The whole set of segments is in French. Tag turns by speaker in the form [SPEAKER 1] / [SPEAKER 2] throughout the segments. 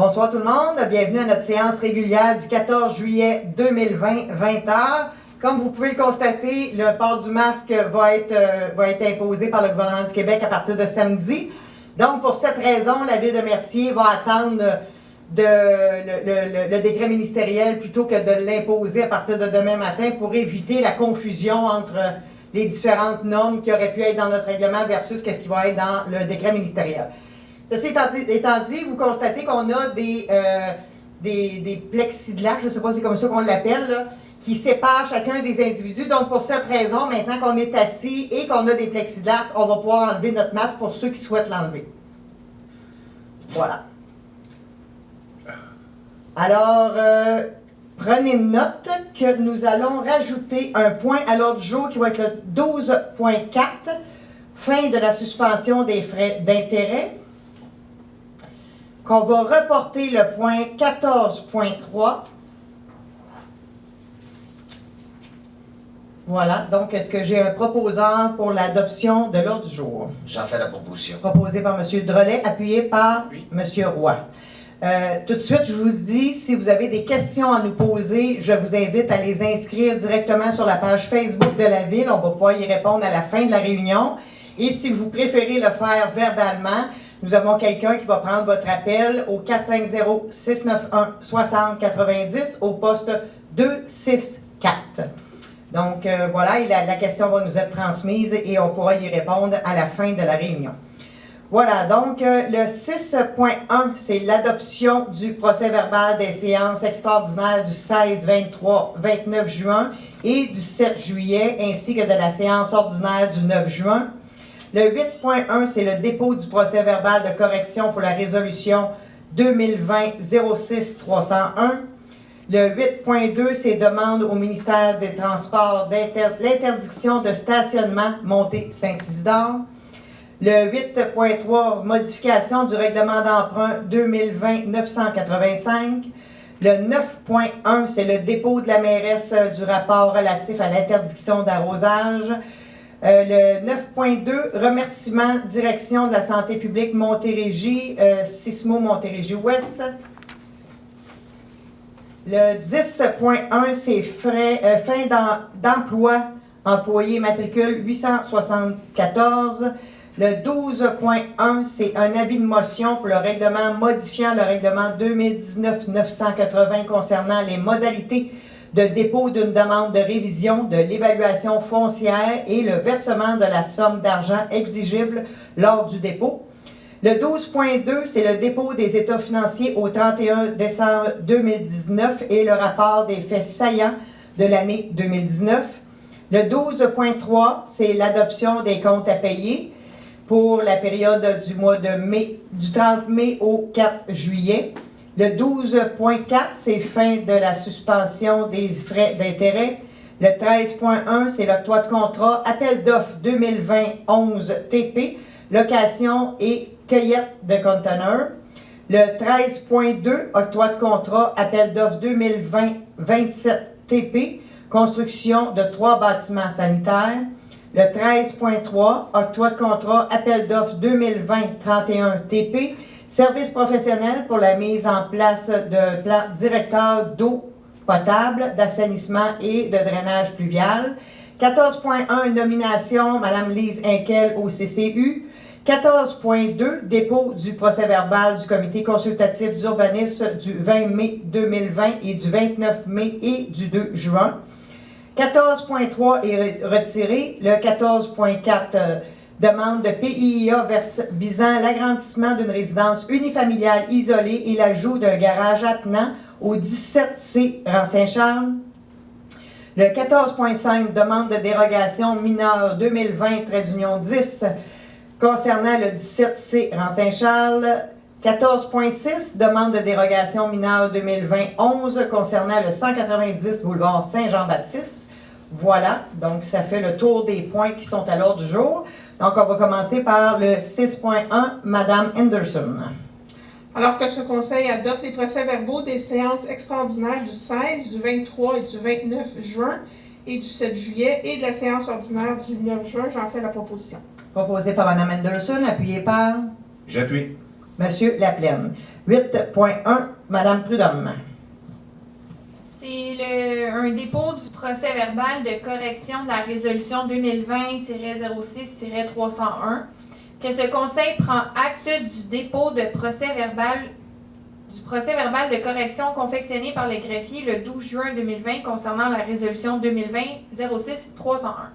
[SPEAKER 1] Bonsoir tout le monde, bienvenue à notre séance régulière du 14 juillet 2020, 20h. Comme vous pouvez le constater, le port du masque va être imposé par le gouvernement du Québec à partir de samedi. Donc, pour cette raison, la Ville de Mercier va attendre le décret ministériel plutôt que de l'imposer à partir de demain matin pour éviter la confusion entre les différentes normes qui auraient pu être dans notre règlement versus ce qui va être dans le décret ministériel. Ceci étant dit, vous constatez qu'on a des plexiglas, je ne sais pas si c'est comme ça qu'on l'appelle, qui séparent chacun des individus. Donc, pour cette raison, maintenant qu'on est assis et qu'on a des plexiglas, on va pouvoir enlever notre masque pour ceux qui souhaitent l'enlever. Voilà. Alors, prenez note que nous allons rajouter un point à l'ordre du jour qui va être le 12.4, fin de la suspension des frais d'intérêt, qu'on va reporter le point 14.3. Voilà, donc est-ce que j'ai un proposeur pour l'adoption de l'ordre du jour?
[SPEAKER 2] J'en fais la proposition.
[SPEAKER 1] Proposé par M. Drolet, appuyé par M. Roy. Tout de suite, je vous dis, si vous avez des questions à nous poser, je vous invite à les inscrire directement sur la page Facebook de la Ville. On va pouvoir y répondre à la fin de la réunion. Et si vous préférez le faire verbalement, nous avons quelqu'un qui va prendre votre appel au 450-691-6090 au poste 264. Donc, voilà, et la question va nous être transmise et on pourra y répondre à la fin de la réunion. Voilà, donc le 6.1, c'est l'adoption du procès-verbal des séances extraordinaires du 16, 23, 29 juin et du 7 juillet, ainsi que de la séance ordinaire du 9 juin. Le 8.1, c'est le dépôt du procès-verbal de correction pour la résolution 2020-06-301. Le 8.2, c'est demande au ministère des Transports l'interdiction de stationnement montée Saint-Isidore. Le 8.3, modification du règlement d'emprunt 2020-985. Le 9.1, c'est le dépôt de la mairesse du rapport relatif à l'interdiction d'arrosage. Le 9.2, remerciement direction de la santé publique Montérégie, Sismo Montérégie-Ouest. Le 10.1, c'est fin d'emploi, employé matricule 874. Le 12.1, c'est un avis de motion pour le règlement modifiant le règlement 2019-980 concernant les modalités de dépôt d'une demande de révision de l'évaluation foncière et le versement de la somme d'argent exigible lors du dépôt. Le 12.2, c'est le dépôt des états financiers au 31 décembre 2019 et le rapport des faits saillants de l'année 2019. Le 12.3, c'est l'adoption des comptes à payer pour la période du mois de mai, du 30 mai au 4 juillet. Le 12.4, c'est fin de la suspension des frais d'intérêt. Le 13.1, c'est l'octroi de contrat, appel d'offres 2020-11 TP, location et cueillette de conteneurs. Le 13.2, octroi de contrat, appel d'offres 2020-27 TP, construction de 3 bâtiments sanitaires. Le 13.3, octroi de contrat, appel d'offres 2020-31 TP, service professionnel pour la mise en place de plan directeur d'eau potable, d'assainissement et de drainage pluvial. 14.1, nomination, Mme Lise Hinkel au CCU. 14.2, dépôt du procès-verbal du comité consultatif d'urbanisme du 20 mai 2020 et du 29 mai et du 2 juin. 14.3 est retiré. Le 14.4, demande de PIA visant l'agrandissement d'une résidence unifamiliale isolée et l'ajout d'un garage attenant au 17C rang Saint-Charles. Le 14.5, demande de dérogation mineure 2020-10 concernant le 17C rang Saint-Charles. 14.6, demande de dérogation mineure 2020-11 concernant le 190 boulevard Saint-Jean-Baptiste. Voilà, donc ça fait le tour des points qui sont à l'ordre du jour. Donc on va commencer par le 6.1, Mme Henderson.
[SPEAKER 3] Alors que ce Conseil adopte les procès-verbaux des séances extraordinaires du 16, du 23 et du 29 juin et du 7 juillet et de la séance ordinaire du 9 juin, j'en fais la proposition.
[SPEAKER 1] Proposé par Mme Henderson, appuyé par?
[SPEAKER 2] J'appuie.
[SPEAKER 1] Monsieur Laplaine. 8.1, Madame Prudhomme.
[SPEAKER 2] C'est un dépôt du procès verbal de correction de la résolution 2020-06-301, que ce conseil prend acte du dépôt de procès verbal de correction confectionné par le greffier le 12 juin 2020 concernant la résolution 2020-06-301.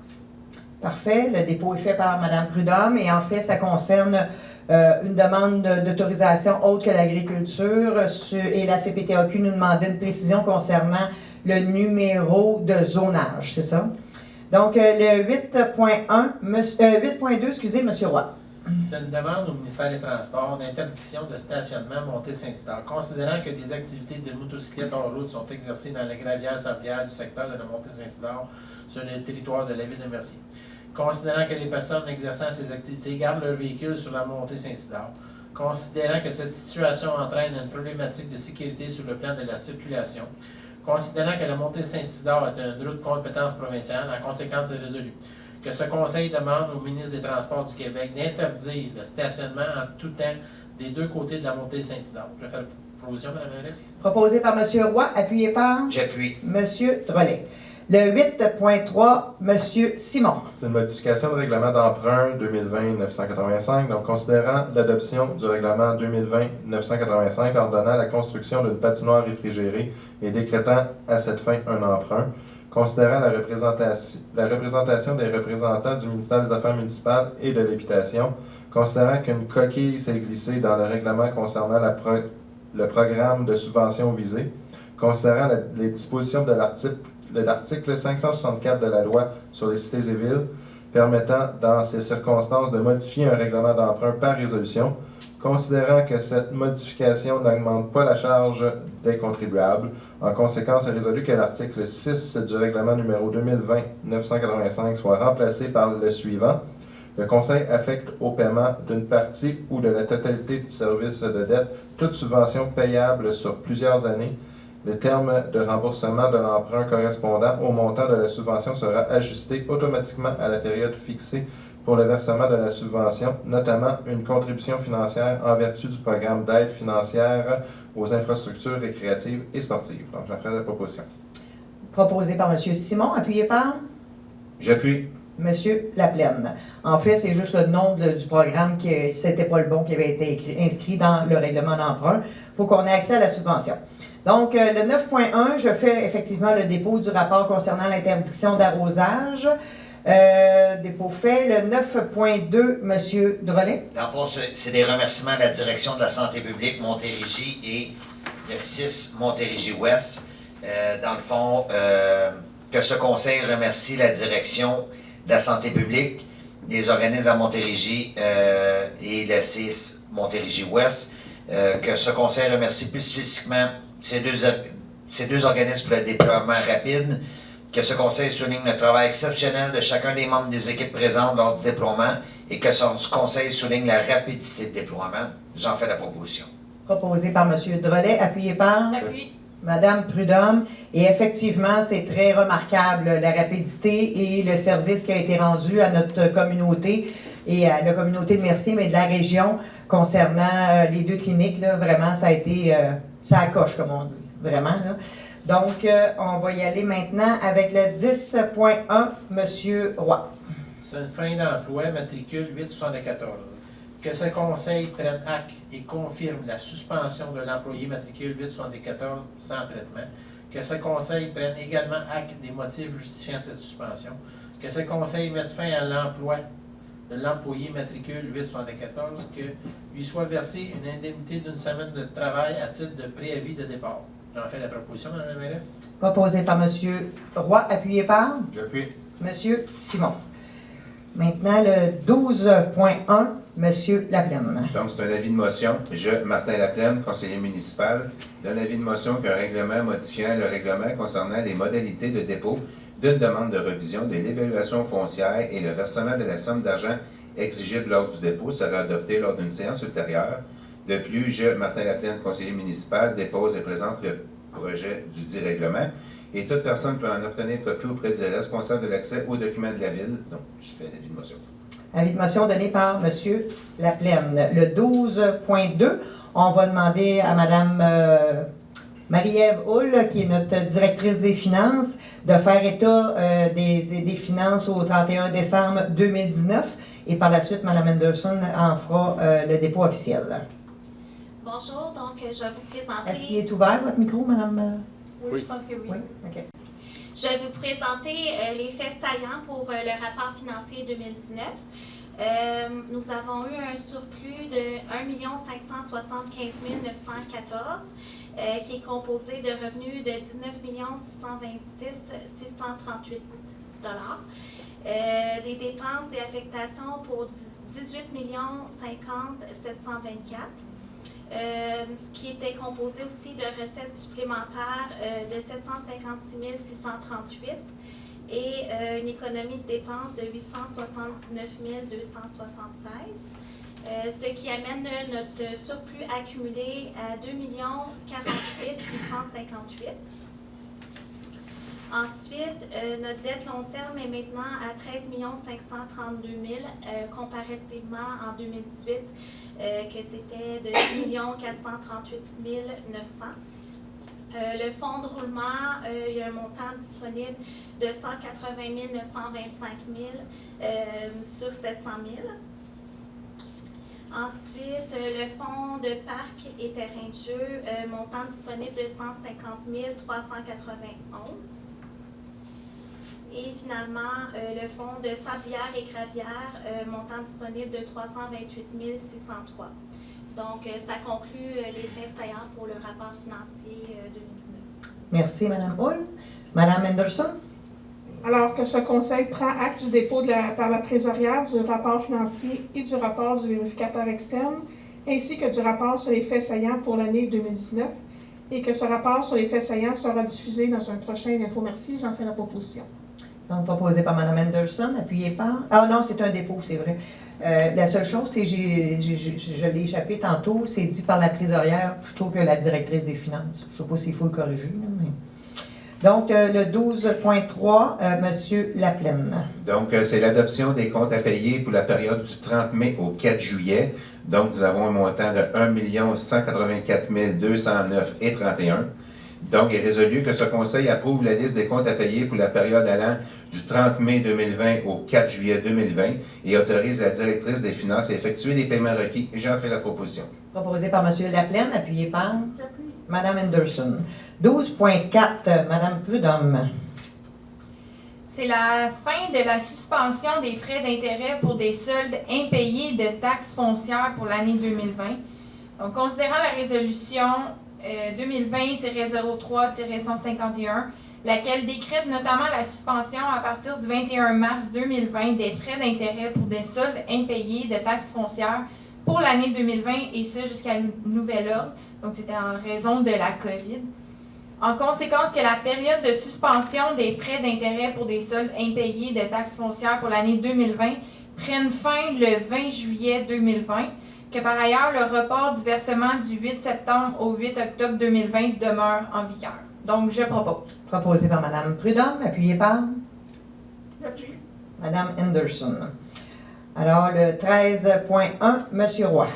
[SPEAKER 1] Parfait. Le dépôt est fait par Mme Prudhomme et en fait, ça concerne une demande d'autorisation autre que l'agriculture et la CPTAQ nous demandait une précision concernant le numéro de zonage, c'est ça? Donc, le 8.2, excusez, M. Roy.
[SPEAKER 4] C'est une demande au ministère des Transports d'interdiction de stationnement Montée-Saint-Isidore, considérant que des activités de motocyclette hors route sont exercées dans les gravières-sablières du secteur de la Montée-Saint-Isidore sur le territoire de la ville de Mercier. Considérant que les personnes exerçant ces activités gardent leur véhicule sur la Montée-Saint-Isidore. Considérant que cette situation entraîne une problématique de sécurité sur le plan de la circulation. Considérant que la Montée-Saint-Isidore est une route de compétence provinciale, en conséquence est résolu. Que ce conseil demande au ministre des Transports du Québec d'interdire le stationnement en tout temps des deux côtés de la Montée-Saint-Isidore. Je vais faire la proposition, Mme la mairesse.
[SPEAKER 1] Proposé par M. Roy, appuyé par
[SPEAKER 5] J'appuie.
[SPEAKER 1] M. Drolet. Le 8.3, M. Simon.
[SPEAKER 6] C'est une modification de règlement d'emprunt 2020-985, donc considérant l'adoption du règlement 2020-985 ordonnant la construction d'une patinoire réfrigérée et décrétant à cette fin un emprunt, considérant la représentation des représentants du ministère des Affaires municipales et de l'Habitation, considérant qu'une coquille s'est glissée dans le règlement concernant le programme de subvention visé, considérant les dispositions de l'article 564 de la loi sur les cités et villes, permettant dans ces circonstances de modifier un règlement d'emprunt par résolution, considérant que cette modification n'augmente pas la charge des contribuables. En conséquence, est résolu que l'article 6 du règlement numéro 2020-985 soit remplacé par le suivant. Le Conseil affecte au paiement d'une partie ou de la totalité du service de dette toute subvention payable sur plusieurs années. Le terme de remboursement de l'emprunt correspondant au montant de la subvention sera ajusté automatiquement à la période fixée pour le versement de la subvention, notamment une contribution financière en vertu du programme d'aide financière aux infrastructures récréatives et sportives. Donc, j'en ferai la proposition.
[SPEAKER 1] Proposé par M. Simon, appuyé par
[SPEAKER 5] J'appuie.
[SPEAKER 1] M. Laplaine. En fait, c'est juste le nom du programme qui c'était pas le bon qui avait été inscrit dans le règlement d'emprunt. Il faut qu'on ait accès à la subvention. Donc, le 9.1, je fais effectivement le dépôt du rapport concernant l'interdiction d'arrosage. Dépôt fait. Le 9.2, M. Drolet.
[SPEAKER 5] Dans le fond, c'est des remerciements à la direction de la santé publique Montérégie et le 6 Montérégie-Ouest. Dans le fond, que ce conseil remercie la direction de la santé publique, des organismes à Montérégie et le 6 Montérégie-Ouest. Que ce conseil remercie plus spécifiquement ces deux organismes pour le déploiement rapide, que ce conseil souligne le travail exceptionnel de chacun des membres des équipes présentes lors du déploiement et que ce conseil souligne la rapidité de déploiement. J'en fais la proposition.
[SPEAKER 1] Proposé par M. Drolet, appuyé par
[SPEAKER 2] Appui.
[SPEAKER 1] Mme Prudhomme. Et effectivement, c'est très remarquable la rapidité et le service qui a été rendu à notre communauté et à la communauté de Mercier, mais de la région concernant les deux cliniques. Là, vraiment, ça a été ça accroche, comme on dit. Vraiment. Là. Donc, on va y aller maintenant avec le 10.1, M. Roy.
[SPEAKER 4] C'est une fin d'emploi, matricule 874. Que ce conseil prenne acte et confirme la suspension de l'employé matricule 874 sans traitement. Que ce conseil prenne également acte des motifs justifiant cette suspension. Que ce conseil mette fin à l'emploi de l'employé matricule 874, que lui soit versé une indemnité d'une semaine de travail à titre de préavis de départ. J'en fais la proposition, Mme la mairesse.
[SPEAKER 1] Proposé par M. Roy, appuyé par
[SPEAKER 6] J'appuie.
[SPEAKER 1] M. Simon. Maintenant, le 12.1, M. Laplaine.
[SPEAKER 7] Donc, c'est un avis de motion. Je, Martin Laplaine, conseiller municipal, donne avis de motion qu'un règlement modifiant le règlement concernant les modalités de dépôt d'une demande de revision de l'évaluation foncière et le versement de la somme d'argent exigible lors du dépôt sera adopté lors d'une séance ultérieure. De plus, je, Martin Laplaine, conseiller municipal, dépose et présente le projet du dit règlement. Et toute personne peut en obtenir copie auprès du responsable de l'accès aux documents de la Ville. Donc, je fais l'avis de motion.
[SPEAKER 1] Avis de motion donné par M. Laplaine. Le 12.2, on va demander à Mme Marie-Ève Hull, qui est notre directrice des finances, de faire état des finances au 31 décembre 2019. Et par la suite, Mme Anderson en fera le dépôt officiel.
[SPEAKER 8] Bonjour, donc je vais vous présenter...
[SPEAKER 1] Est-ce qu'il est ouvert, votre micro, Mme?
[SPEAKER 2] Oui, je pense que oui.
[SPEAKER 1] Oui, OK.
[SPEAKER 8] Je vais vous présenter les faits saillants pour le rapport financier 2019. Nous avons eu un surplus de 1 575 914 qui est composé de revenus de 19 626 638 des dépenses et affectations pour 18 50 724 ce qui était composé aussi de recettes supplémentaires de 756 638 et une économie de dépenses de 879 276, ce qui amène notre surplus accumulé à 2 48 858. Ensuite, notre dette long terme est maintenant à 13 532 000 comparativement en 2018 que c'était de 10 438 900. Le fonds de roulement, il y a un montant disponible de 180 925 000 sur 700 000. Ensuite, le fonds de parc et terrain de jeu, montant disponible de 150 391. Et finalement, le fonds de sablière et gravière, montant disponible de 328 603. Donc, ça conclut les faits saillants pour le rapport financier 2019.
[SPEAKER 1] Merci, Mme Hull. Mme Anderson?
[SPEAKER 3] Alors que ce conseil prend acte du dépôt par la trésorière du rapport financier et du rapport du vérificateur externe, ainsi que du rapport sur les faits saillants pour l'année 2019, et que ce rapport sur les faits saillants sera diffusé dans un prochain infomercier, j'en fais la proposition.
[SPEAKER 1] Donc, proposé par Mme Anderson, appuyé par... Ah non, c'est un dépôt, c'est vrai. La seule chose, c'est que je l'ai échappé tantôt, c'est dit par la trésorière plutôt que la directrice des finances. Je ne sais pas s'il faut le corriger, là, mais... Donc, le 12.3, M. Laplaine.
[SPEAKER 7] Donc, c'est l'adoption des comptes à payer pour la période du 30 mai au 4 juillet. Donc, nous avons un montant de 1 184 209,31. Donc, il est résolu que ce Conseil approuve la liste des comptes à payer pour la période allant du 30 mai 2020 au 4 juillet 2020 et autorise la directrice des finances à effectuer les paiements requis. J'en fais la proposition.
[SPEAKER 1] Proposé par M. Laplaine, appuyé par Mme Anderson. 12.4, Mme Prudhomme.
[SPEAKER 2] C'est la fin de la suspension des frais d'intérêt pour des soldes impayés de taxes foncières pour l'année 2020. Donc, considérant la résolution 2020-03-151, laquelle décrète notamment la suspension à partir du 21 mars 2020 des frais d'intérêt pour des soldes impayés de taxes foncières pour l'année 2020 et ce jusqu'à nouvel ordre. Donc, c'était en raison de la COVID. En conséquence que la période de suspension des frais d'intérêt pour des soldes impayés de taxes foncières pour l'année 2020 prenne fin le 20 juillet 2020, que par ailleurs le report du versement du 8 septembre au 8 octobre 2020 demeure en vigueur. Donc, je propose.
[SPEAKER 1] Proposé par Mme Prudhomme, appuyé par Mme Anderson. Alors, le 13.1, M. Roy.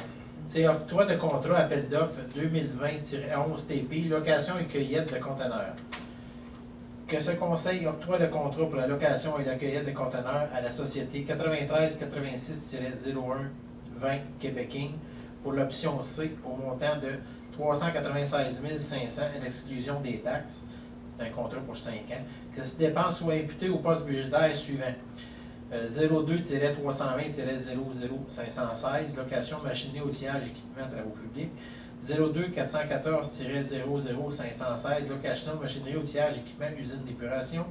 [SPEAKER 4] C'est octroi de contrat appel d'offres 2020-11 TP, location et cueillette de conteneurs. Que ce conseil octroie le contrat pour la location et la cueillette de conteneurs à la société 9386-0120 Québéking pour l'option C au montant de 396 500 à l'exclusion des taxes. C'est un contrat pour 5 ans. Que cette dépense soit imputée au poste budgétaire suivant. 02-320-00516, location machinerie, outillage, équipement, travaux publics. 02-414-00516, location machinerie, outillage, équipement, usine d'épuration.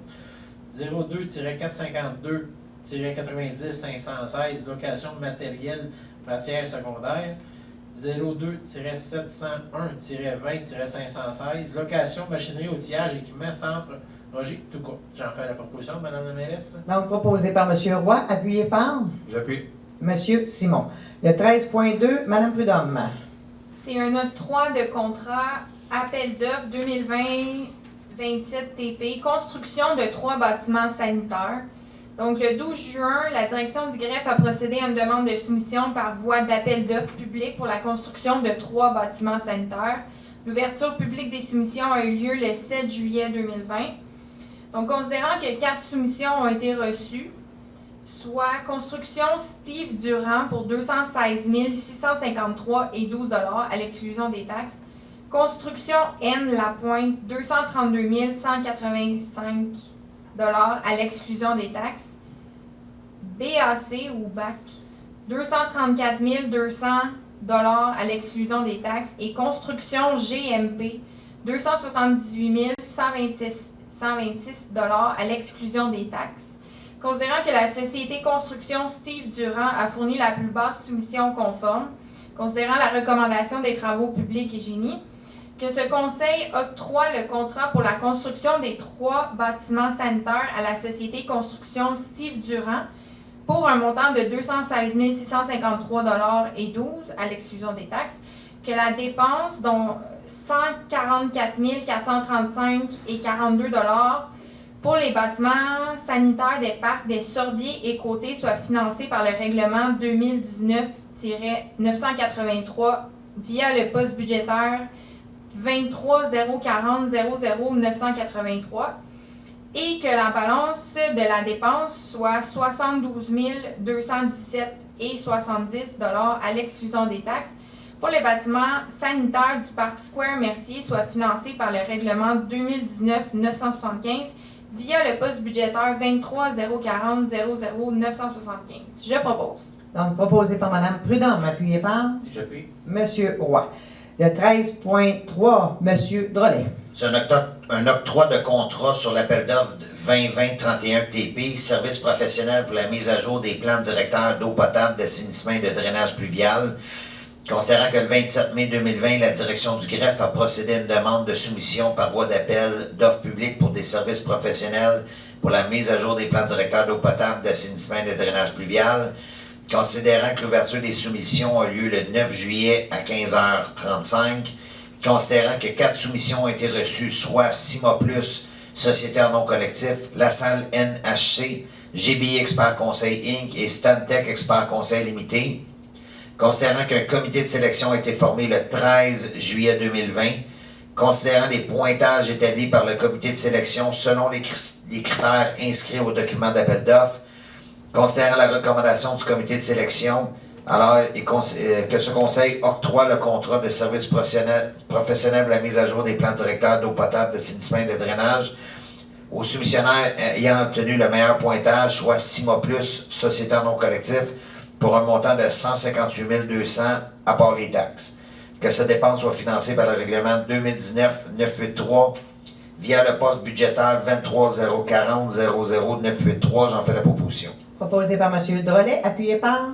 [SPEAKER 4] 02-452-90-516, location matériel, matière secondaire. 02-701-20-516, location machinerie, outillage, équipement, centre Roger Touca. J'en fais la proposition, Mme la mairesse.
[SPEAKER 1] Donc, proposé par M. Roy, appuyé par
[SPEAKER 6] J'appuie.
[SPEAKER 1] M. Simon. Le 13.2, Mme Prudhomme.
[SPEAKER 2] C'est un octroi de contrat appel d'offres 2020-27 TP, construction de 3 bâtiments sanitaires. Donc, le 12 juin, la direction du greffe a procédé à une demande de soumission par voie d'appel d'offres public pour la construction de 3 bâtiments sanitaires. L'ouverture publique des soumissions a eu lieu le 7 juillet 2020. Donc, considérant que 4 soumissions ont été reçues, soit construction Steve Durand pour 216 653,12 $ à l'exclusion des taxes, construction N Lapointe 232 185 $ à l'exclusion des taxes, BAC ou BAC 234 200 $ à l'exclusion des taxes et construction GMP 278 126 $126 à l'exclusion des taxes. Considérant que la société Construction Steve Durand a fourni la plus basse soumission conforme, considérant la recommandation des travaux publics et génie, que ce conseil octroie le contrat pour la construction des 3 bâtiments sanitaires à la société Construction Steve Durand pour un montant de 216 653,12 $ à l'exclusion des taxes, que la dépense, dont 144 435,42 $ pour les bâtiments sanitaires des parcs des Sorbiers et Côtés soit financée par le règlement 2019-983 via le poste budgétaire 23 040 00 983 et que la balance de la dépense soit 72 217,70 $ à l'exclusion des taxes pour les bâtiments sanitaires du parc Square Mercier soit financé par le règlement 2019-975 via le poste budgétaire 23 040 00 975. Je propose.
[SPEAKER 1] Donc, proposé par Mme Prudhomme, appuyé par
[SPEAKER 7] J'appuie.
[SPEAKER 1] M. Roy. Le 13.3, M. Drolet.
[SPEAKER 5] C'est un octroi de contrat sur l'appel d'offres 2020-31 TP, service professionnel pour la mise à jour des plans directeurs d'eau potable, d'assainissement et de drainage pluvial. Considérant que le 27 mai 2020, la direction du greffe a procédé à une demande de soumission par voie d'appel d'offres publiques pour des services professionnels pour la mise à jour des plans directeurs d'eau potable, d'assainissement et de drainage pluvial. Considérant que l'ouverture des soumissions a lieu le 9 juillet à 15h35, considérant que 4 soumissions ont été reçues, soit Cima Plus, Société en nom collectif, La Salle NHC, GBI Expert Conseil Inc. et Stantec Expert Conseil Limité, considérant qu'un comité de sélection a été formé le 13 juillet 2020, considérant les pointages établis par le comité de sélection selon les critères inscrits au document d'appel d'offres, considérant la recommandation du comité de sélection, alors que ce conseil octroie le contrat de service professionnel pour la mise à jour des plans directeurs d'eau potable, d'assainissement et de drainage aux soumissionnaires ayant obtenu le meilleur pointage, soit Cima Plus, Société en nom collectif, pour un montant de 158 200 à part les taxes. Que cette dépense soit financée par le règlement 2019-983 via le poste budgétaire 23 040 00 983. J'en fais la proposition.
[SPEAKER 1] Proposé par M. Drolet, appuyé par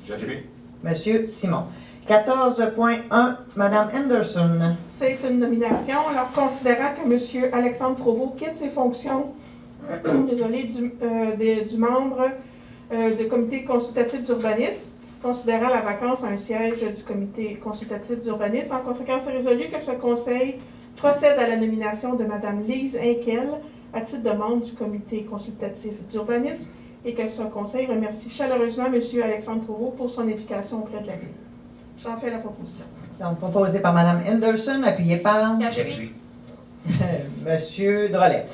[SPEAKER 6] J'appuie.
[SPEAKER 1] M. Simon. 14.1, Mme Henderson.
[SPEAKER 3] C'est une nomination. Alors, considérant que M. Alexandre Provost quitte ses fonctions du membre du comité consultatif d'urbanisme, considérant la vacance à un siège du comité consultatif d'urbanisme, en conséquence, c'est résolu que ce conseil procède à la nomination de Mme Lise Hinkel à titre de membre du comité consultatif d'urbanisme et que ce conseil remercie chaleureusement M. Alexandre Provost pour son implication auprès de la ville. J'en fais la proposition.
[SPEAKER 1] Donc, proposé par Mme Henderson, appuyé par
[SPEAKER 2] J'appuie.
[SPEAKER 1] M. Drolet.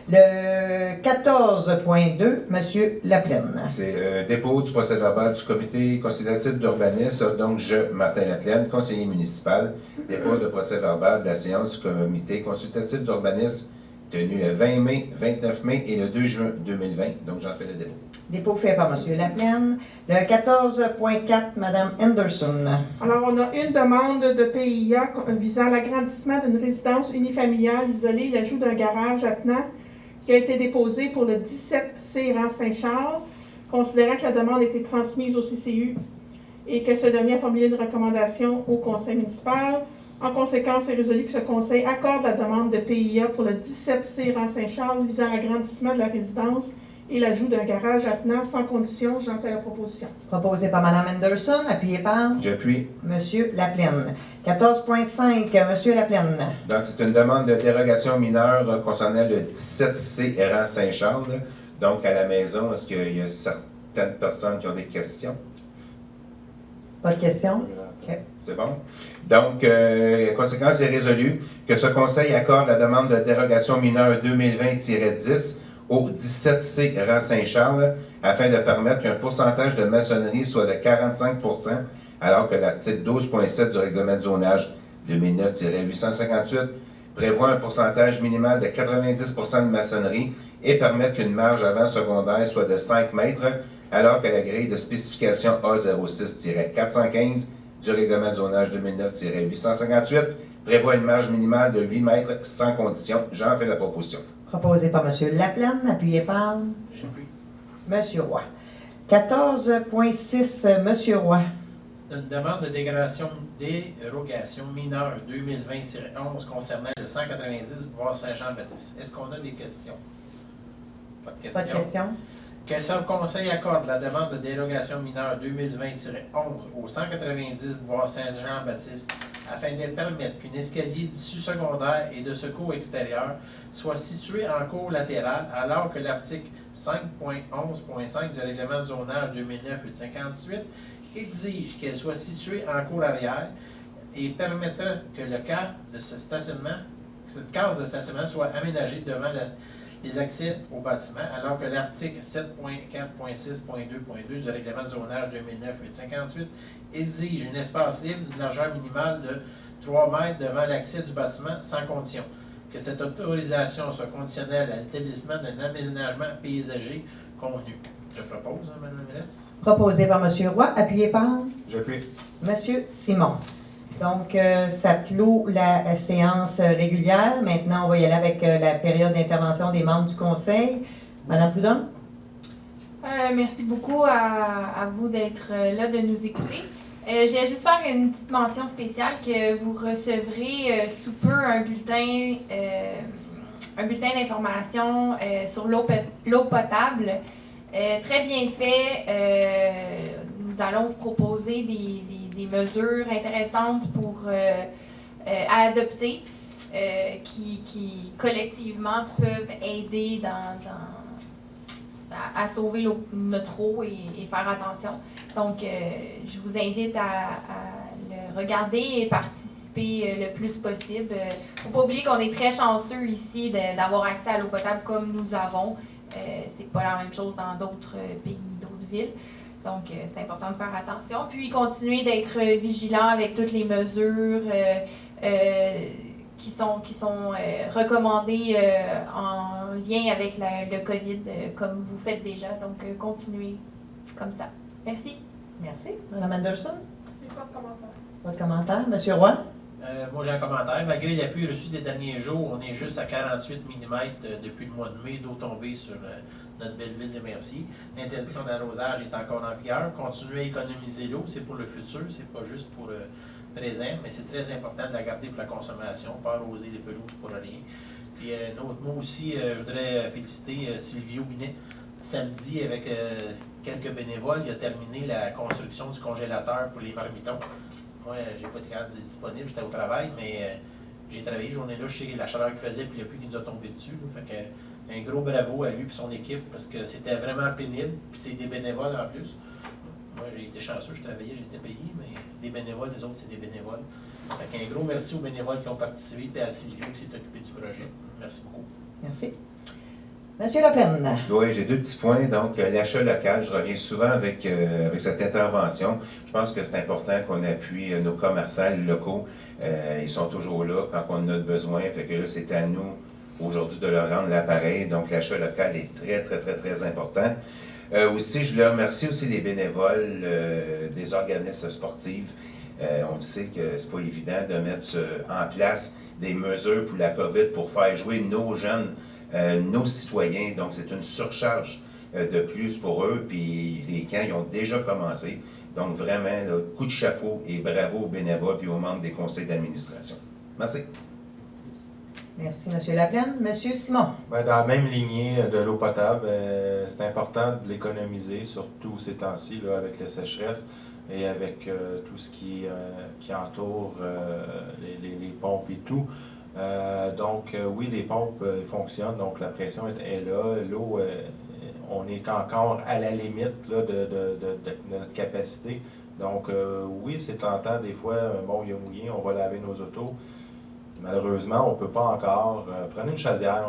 [SPEAKER 1] Le 14.2, M. Laplaine.
[SPEAKER 7] C'est dépôt du procès-verbal du comité consultatif d'urbanisme. Donc, je, Martin Laplaine, conseiller municipal, dépose le procès-verbal de la séance du comité consultatif d'urbanisme tenue le 20 mai, 29 mai et le 2 juin 2020. Donc, j'en fais le dépôt.
[SPEAKER 1] Dépôt fait par M. Laplaine. Le 14.4, Mme Henderson.
[SPEAKER 3] Alors, on a une demande de PIA visant l'agrandissement d'une résidence unifamiliale isolée, l'ajout d'un garage attenant qui a été déposée pour le 17C rang Saint-Charles, considérant que la demande a été transmise au CCU et que ce dernier a formulé une recommandation au conseil municipal. En conséquence, c'est résolu que ce conseil accorde la demande de PIA pour le 17C rang Saint-Charles visant l'agrandissement de la résidence et l'ajout d'un garage attenant sans condition. J'en fais la proposition.
[SPEAKER 1] Proposé par Mme Henderson, appuyé par
[SPEAKER 7] J'appuie.
[SPEAKER 1] M. Laplaine. 14.5, M. Laplaine.
[SPEAKER 7] Donc, c'est une demande de dérogation mineure concernant le 17C rang Saint-Charles. Donc, à la maison, est-ce qu'il y a certaines personnes qui ont des questions?
[SPEAKER 1] Pas de questions? OK.
[SPEAKER 7] C'est bon? Donc, conséquence est résolue que ce Conseil accorde la demande de dérogation mineure 2020-10 au 17C rang Saint-Charles afin de permettre qu'un pourcentage de maçonnerie soit de 45 % alors que l'article 12.7 du règlement de zonage 2009-858 prévoit un pourcentage minimal de 90 % de maçonnerie et permet qu'une marge avant secondaire soit de 5 mètres alors que la grille de spécification A06-415 du règlement de zonage 2009-858 prévoit une marge minimale de 8 mètres sans condition. J'en fais la proposition.
[SPEAKER 1] Proposé par M. Laplane, appuyé par
[SPEAKER 4] J'appuie.
[SPEAKER 1] M. Roy. 14.6, M. Roy.
[SPEAKER 4] C'est une demande de dérogation mineure 2020-11 concernant le 190 boulevard Saint-Jean-Baptiste. Est-ce qu'on a des questions? Pas de questions.
[SPEAKER 1] Pas de questions?
[SPEAKER 4] Que ce Conseil accorde la demande de dérogation mineure 2020-11 au 190 boulevard Saint-Jean-Baptiste afin de permettre qu'un escalier d'issue secondaire et de secours extérieur soit situé en cour latérale alors que l'article 5.11.5 du règlement de zonage 2009-858 exige qu'elle soit située en cour arrière et permettra que le cadre de ce stationnement, que cette case de stationnement soit aménagée devant les accès au bâtiment, alors que l'article 7.4.6.2.2 du règlement de zonage 2009-858 exige un espace libre d'une largeur minimale de 3 mètres devant l'accès du bâtiment sans condition. Que cette autorisation soit conditionnelle à l'établissement d'un aménagement paysager convenu. Je propose, hein, Mme la ministre.
[SPEAKER 1] Proposé par M. Roy, appuyé par
[SPEAKER 6] J'appuie.
[SPEAKER 1] M. Simon. Donc, ça clôt la séance régulière. Maintenant, on va y aller avec la période d'intervention des membres du Conseil. Madame Prudhomme?
[SPEAKER 2] Merci beaucoup à vous d'être là, de nous écouter. Je viens juste faire une petite mention spéciale que vous recevrez sous peu un bulletin d'information sur l'eau potable. Très bien fait. Nous allons vous proposer des mesures intéressantes à adopter qui collectivement peuvent aider à sauver notre eau et faire attention. Donc, je vous invite à le regarder et participer le plus possible. Il ne faut pas oublier qu'on est très chanceux ici d'avoir accès à l'eau potable comme nous avons. C'est pas la même chose dans d'autres pays, d'autres villes. Donc, c'est important de faire attention. Puis, continuer d'être vigilant avec toutes les mesures qui sont recommandées en lien avec le COVID, comme vous faites déjà. Donc, continuez comme ça. Merci.
[SPEAKER 1] Merci. Mme Anderson?
[SPEAKER 3] J'ai pas de commentaire.
[SPEAKER 1] Pas de commentaire. M. Roy?
[SPEAKER 4] Moi, j'ai un commentaire. Malgré l'appui reçu des derniers jours, on est juste à 48 mm depuis le mois de mai d'eau tombée sur notre belle ville de Mercier. L'interdiction d'arrosage est encore en vigueur. Continuez à économiser l'eau, c'est pour le futur, c'est pas juste pour le présent, mais c'est très important de la garder pour la consommation, pas arroser les pelouses pour rien. Puis un autre mot aussi, je voudrais féliciter Sylvie Aubinet. Samedi, avec quelques bénévoles, il a terminé la construction du congélateur pour les marmitons. Moi, j'ai pas été capable d'être disponible, j'étais au travail, mais j'ai travaillé journée-là, je sais la chaleur qu'il faisait, puis il n'y a plus qui nous a tombé dessus. Là. Fait que, un gros bravo à lui et son équipe, parce que c'était vraiment pénible, puis c'est des bénévoles en plus. Moi, j'ai été chanceux, je travaillais, j'étais payé, mais les bénévoles, les autres, c'est des bénévoles. Fait qu'un gros merci aux bénévoles qui ont participé, et à Sylvie qui s'est occupé du projet. Merci beaucoup.
[SPEAKER 1] Merci. Monsieur Laplaine?
[SPEAKER 7] Oui, j'ai 2 petits points. Donc, l'achat local, je reviens souvent avec cette intervention. Je pense que c'est important qu'on appuie nos commerçants locaux. Ils sont toujours là quand on a besoin. Fait que là, c'est à nous aujourd'hui de leur rendre l'appareil. Donc, l'achat local est très, très, très, très important. Aussi, je leur remercie aussi les bénévoles des organismes sportifs. On sait que c'est pas évident de mettre en place des mesures pour la COVID pour faire jouer nos jeunes, nos citoyens. Donc, c'est une surcharge de plus pour eux. Puis, les camps, ils ont déjà commencé. Donc, vraiment, là, coup de chapeau et bravo aux bénévoles et aux membres des conseils d'administration. Merci.
[SPEAKER 1] Merci, M. Laplaine. M. Simon?
[SPEAKER 6] Ben, dans la même lignée de l'eau potable, c'est important de l'économiser, surtout ces temps-ci, là, avec la sécheresse et avec tout ce qui entoure les pompes et tout. Donc, oui, les pompes fonctionnent, donc la pression est là, l'eau on est encore à la limite là, de notre capacité. Donc, oui, c'est tentant des fois, bon, il y a mouillé, on va laver nos autos. Malheureusement, on ne peut pas encore. Prenez une chaudière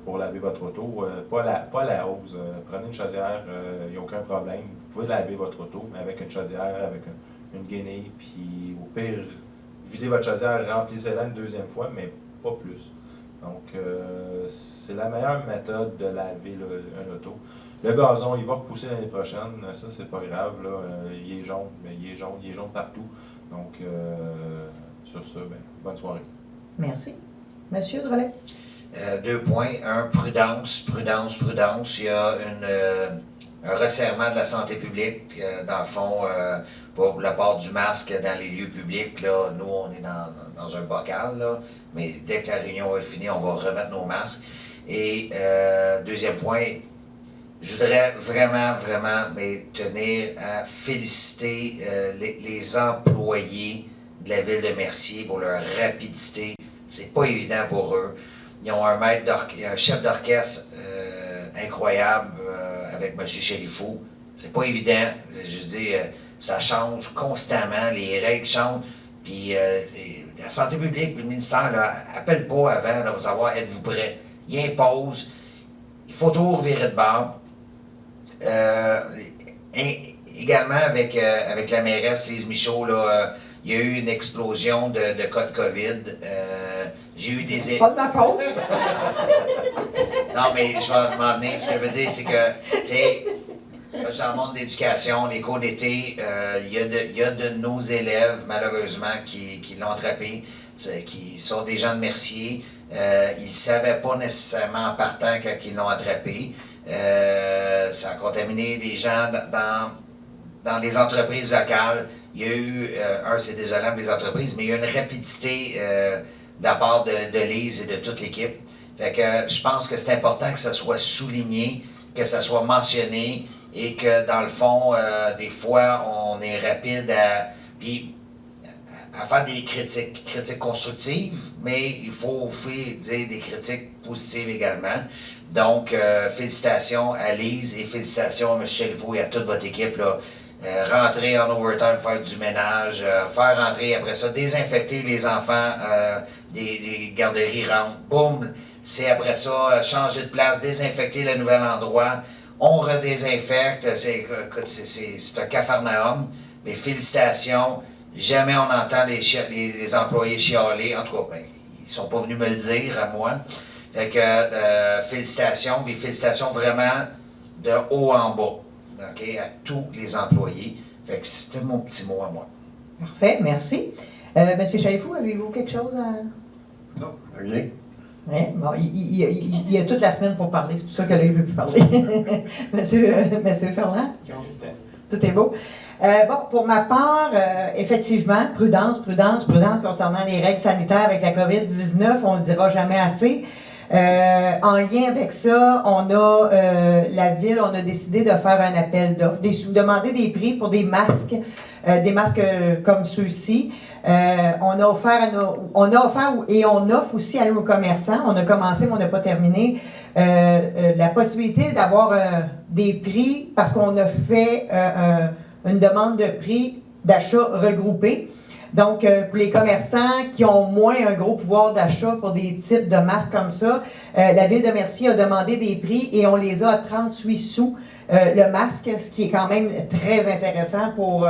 [SPEAKER 6] pour laver votre auto, pas la hose. Prenez une chaudière, il n'y a aucun problème. Vous pouvez laver votre auto avec une chaudière, avec une guenille, puis au pire, videz votre chaudière, remplissez-la une deuxième fois, mais pas plus. Donc, c'est la meilleure méthode de laver un auto. Le gazon, il va repousser l'année prochaine, ça, c'est pas grave, là. Il est jaune, mais il est jaune partout. Donc, sur ça, ben, bonne soirée.
[SPEAKER 1] Merci. Monsieur Drolet?
[SPEAKER 5] 2 points. 1, prudence. Il y a un resserrement de la santé publique, dans le fond, pour le port du masque dans les lieux publics. Là, nous, on est dans un bocal, là, mais dès que la réunion est finie, on va remettre nos masques. Et 2e point, je voudrais vraiment tenir à féliciter les employés de la ville de Mercier pour leur rapidité. C'est pas évident pour eux. Ils ont un chef d'orchestre incroyable avec M. Chalifou. C'est pas évident. Je veux dire, ça change constamment, les règles changent. Puis la santé publique, le ministère, là, appelle pas avant là, pour savoir êtes-vous prêts. Il impose. Il faut toujours virer de bord. Également avec la mairesse Lise Michaud, là, il y a eu une explosion de cas de COVID. J'ai eu des...
[SPEAKER 1] Pas de ma faute.
[SPEAKER 5] Non, mais je vais m'en venir. Ce que je veux dire, c'est que, tu sais, là, dans le monde d'éducation, les cours d'été, il y a de nos élèves, malheureusement, qui l'ont attrapé, qui sont des gens de Mercier. Ils ne savaient pas nécessairement en partant quand ils l'ont attrapé. Ça a contaminé des gens dans les entreprises locales. Il y a eu, c'est désolant pour les entreprises, mais il y a eu une rapidité de la part de Lise et de toute l'équipe. Fait que je pense que c'est important que ça soit souligné, que ça soit mentionné et que dans le fond, des fois, on est rapide à faire des critiques constructives, mais il faut dire des critiques positives également. Donc, félicitations à Lise et félicitations à M. Chalifou et à toute votre équipe, là. Rentrer en overtime, faire du ménage, faire rentrer après ça, désinfecter les enfants des garderies rentrent, boum, c'est après ça, changer de place, désinfecter le nouvel endroit, on redésinfecte, c'est un capharnaüm, mais félicitations, jamais on entend les employés chialer, en tout cas, ben, ils sont pas venus me le dire à moi, fait que félicitations, mais félicitations vraiment de haut en bas. Okay, à tous les employés. Fait que c'était mon petit mot à moi.
[SPEAKER 1] Parfait, merci. Monsieur Chalifou, avez-vous quelque chose à...
[SPEAKER 9] Non, rien.
[SPEAKER 1] Oui, bon, il y a toute la semaine pour parler, c'est pour ça que là, il ne veut plus parler. Monsieur Ferland? Tout est beau. Bon, pour ma part, effectivement, prudence concernant les règles sanitaires avec la COVID-19, on ne le dira jamais assez. En lien avec ça, on a la ville, on a décidé de faire un appel d'offres, demander des prix pour des masques comme ceux-ci. On a offert et on offre aussi à nos commerçants, on a commencé mais on n'a pas terminé, la possibilité d'avoir des prix parce qu'on a fait une demande de prix d'achat regroupé. Donc, pour les commerçants qui ont moins un gros pouvoir d'achat pour des types de masques comme ça, la Ville de Mercier a demandé des prix et on les a à 38 sous le masque, ce qui est quand même très intéressant pour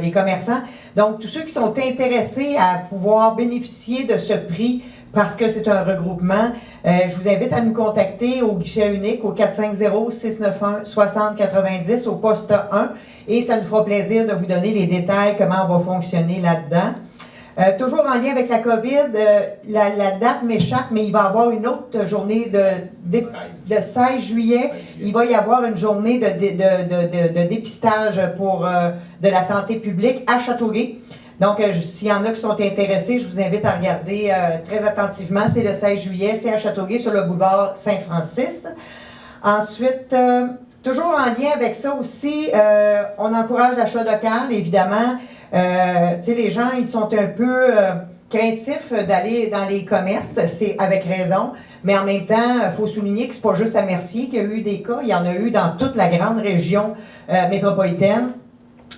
[SPEAKER 1] les commerçants. Donc, tous ceux qui sont intéressés à pouvoir bénéficier de ce prix, parce que c'est un regroupement, je vous invite à nous contacter au guichet unique au 450-691-6090 au poste 1 et ça nous fera plaisir de vous donner les détails, comment on va fonctionner là-dedans. Toujours en lien avec la COVID, la date m'échappe, mais il va y avoir une autre journée de 16 juillet. Il va y avoir une journée de dépistage pour de la santé publique à Châteauguay. Donc, s'il y en a qui sont intéressés, je vous invite à regarder très attentivement. C'est le 16 juillet, c'est à Châteauguay, sur le boulevard Saint-Francis. Ensuite, toujours en lien avec ça aussi, on encourage l'achat local, évidemment. Tu sais, les gens, ils sont un peu craintifs d'aller dans les commerces, c'est avec raison, mais en même temps, il faut souligner que c'est pas juste à Mercier qu'il y a eu des cas, il y en a eu dans toute la grande région métropolitaine,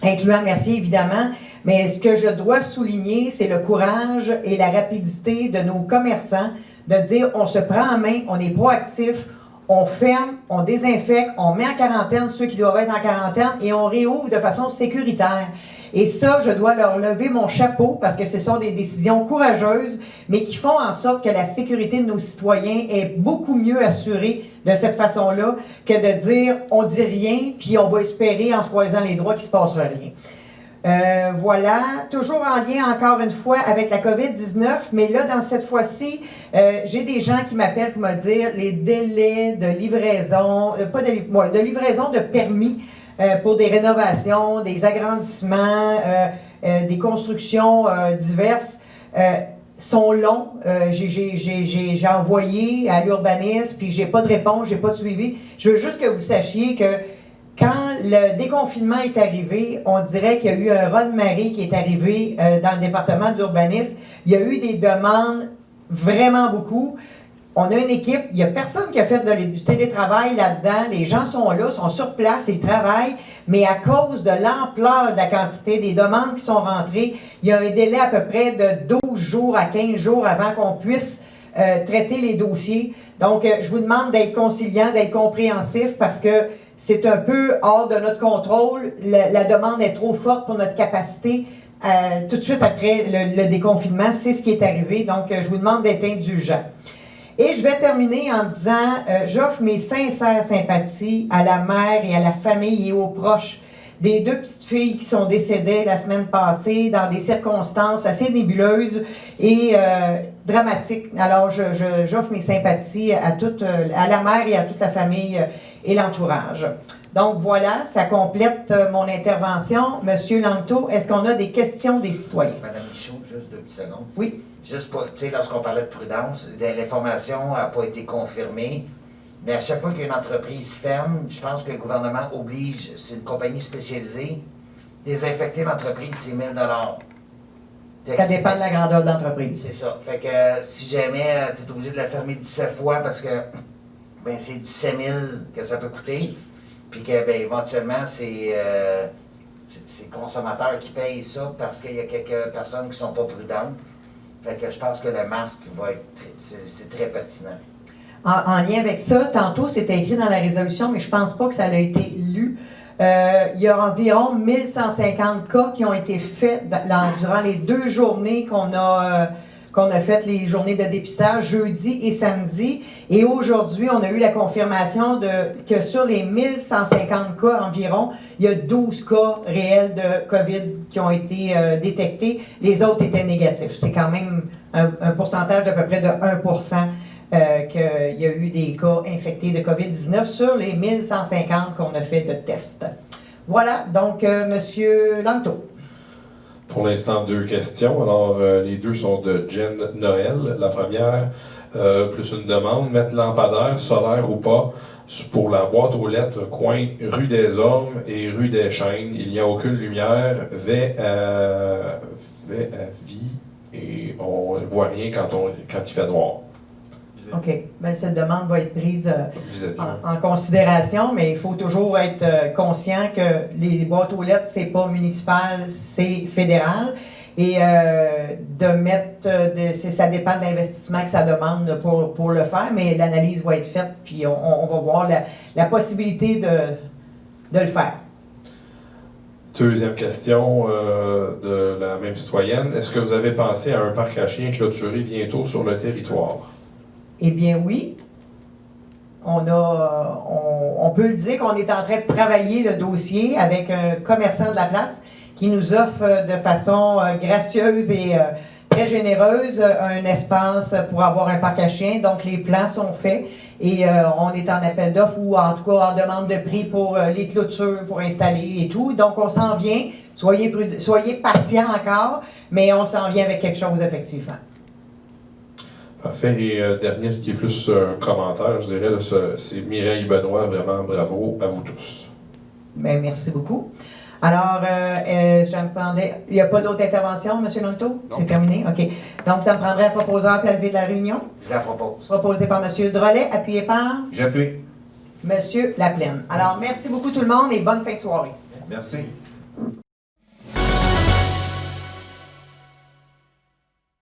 [SPEAKER 1] incluant Mercier évidemment, mais ce que je dois souligner, c'est le courage et la rapidité de nos commerçants de dire on se prend en main, on est proactif, on ferme, on désinfecte, on met en quarantaine ceux qui doivent être en quarantaine et on réouvre de façon sécuritaire. Et ça, je dois leur lever mon chapeau parce que ce sont des décisions courageuses, mais qui font en sorte que la sécurité de nos citoyens est beaucoup mieux assurée de cette façon-là que de dire on dit rien, puis on va espérer en se croisant les doigts qu'il ne se passera rien. Voilà, toujours en lien encore une fois avec la COVID-19, mais là, dans cette fois-ci, j'ai des gens qui m'appellent pour me dire les délais de livraison, de livraison de permis pour des rénovations, des agrandissements, des constructions diverses sont longs. J'ai envoyé à l'urbanisme, puis j'ai pas de réponse, j'ai pas de suivi. Je veux juste que vous sachiez que quand le déconfinement est arrivé, on dirait qu'il y a eu un raz-de-marée qui est arrivé dans le département de l'urbanisme. Il y a eu des demandes, vraiment beaucoup. On a une équipe, il n'y a personne qui a fait du télétravail là-dedans. Les gens sont là, sont sur place, ils travaillent, mais à cause de l'ampleur de la quantité des demandes qui sont rentrées, il y a un délai à peu près de 12 jours à 15 jours avant qu'on puisse traiter les dossiers. Donc, je vous demande d'être conciliant, d'être compréhensif parce que c'est un peu hors de notre contrôle. La demande est trop forte pour notre capacité. Tout de suite après le déconfinement, c'est ce qui est arrivé. Donc, je vous demande d'être indulgent. Et je vais terminer en disant, j'offre mes sincères sympathies à la mère et à la famille et aux proches des deux petites filles qui sont décédées la semaine passée dans des circonstances assez nébuleuses et dramatiques. Alors, j'offre mes sympathies à la mère et à toute la famille et l'entourage. Donc voilà, ça complète mon intervention. Monsieur Langto, est-ce qu'on a des questions des citoyens?
[SPEAKER 5] Madame Michaud, juste 2 petites secondes.
[SPEAKER 1] Oui.
[SPEAKER 5] Juste pour, tu sais, lorsqu'on parlait de prudence, l'information n'a pas été confirmée, mais à chaque fois qu'il y a une entreprise ferme, je pense que le gouvernement oblige, c'est une compagnie spécialisée, désinfecter l'entreprise, c'est 1 000
[SPEAKER 1] Ça dépend de la grandeur de l'entreprise.
[SPEAKER 5] C'est ça. Fait que si jamais tu es obligé de la fermer 17 fois parce que ben, c'est 17 000 que ça peut coûter, puis que ben, éventuellement c'est le consommateur qui paye ça parce qu'il y a quelques personnes qui ne sont pas prudentes. Fait que je pense que le masque va être c'est très pertinent.
[SPEAKER 1] En lien avec ça, tantôt c'était écrit dans la résolution, mais je pense pas que ça a été lu. Il y a environ 1150 cas qui ont été faits durant les 2 journées qu'on a fait les journées de dépistage, jeudi et samedi. Et aujourd'hui, on a eu la confirmation que sur les 1150 cas environ, il y a 12 cas réels de COVID qui ont été détectés. Les autres étaient négatifs. C'est quand même un pourcentage d'à peu près de 1% qu'il y a eu des cas infectés de COVID-19 sur les 1150 qu'on a fait de tests. Voilà, donc Monsieur Langto.
[SPEAKER 6] Pour l'instant, 2 questions. Alors, les 2 sont de Jen Noël. La première, plus une demande, mettre lampadaire, solaire ou pas, pour la boîte aux lettres, coin rue des Ormes et rue des Chênes. Il n'y a aucune lumière, vie, et on ne voit rien quand il fait noir.
[SPEAKER 1] OK. Bien, cette demande va être prise en considération, mais il faut toujours être conscient que les boîtes aux lettres, c'est pas municipal, c'est fédéral. Et de mettre, ça dépend de l'investissement que ça demande pour le faire, mais l'analyse va être faite, puis on va voir la possibilité de le faire.
[SPEAKER 6] Deuxième question de la même citoyenne. Est-ce que vous avez pensé à un parc à chiens clôturé bientôt sur le territoire?
[SPEAKER 1] Eh bien oui, on peut le dire qu'on est en train de travailler le dossier avec un commerçant de la place qui nous offre de façon gracieuse et très généreuse un espace pour avoir un parc à chiens. Donc les plans sont faits et on est en appel d'offres ou en tout cas en demande de prix pour les clôtures pour installer et tout. Donc on s'en vient, soyez patients encore, mais on s'en vient avec quelque chose effectivement.
[SPEAKER 6] Parfait. Et dernier, qui est plus un commentaire, je dirais, c'est Mireille Benoît. Vraiment, bravo à vous tous.
[SPEAKER 1] Ben, merci beaucoup. Alors, je me demandais, il n'y a pas d'autres interventions, M. Lonto? C'est terminé? OK. Donc, ça me prendrait un proposeur pour la levée de la réunion.
[SPEAKER 5] Je la propose.
[SPEAKER 1] Proposé par M. Drolet, appuyé par
[SPEAKER 7] J'appuie.
[SPEAKER 1] M. Laplaine. Alors, merci beaucoup tout le monde et bonne fin de soirée.
[SPEAKER 7] Merci.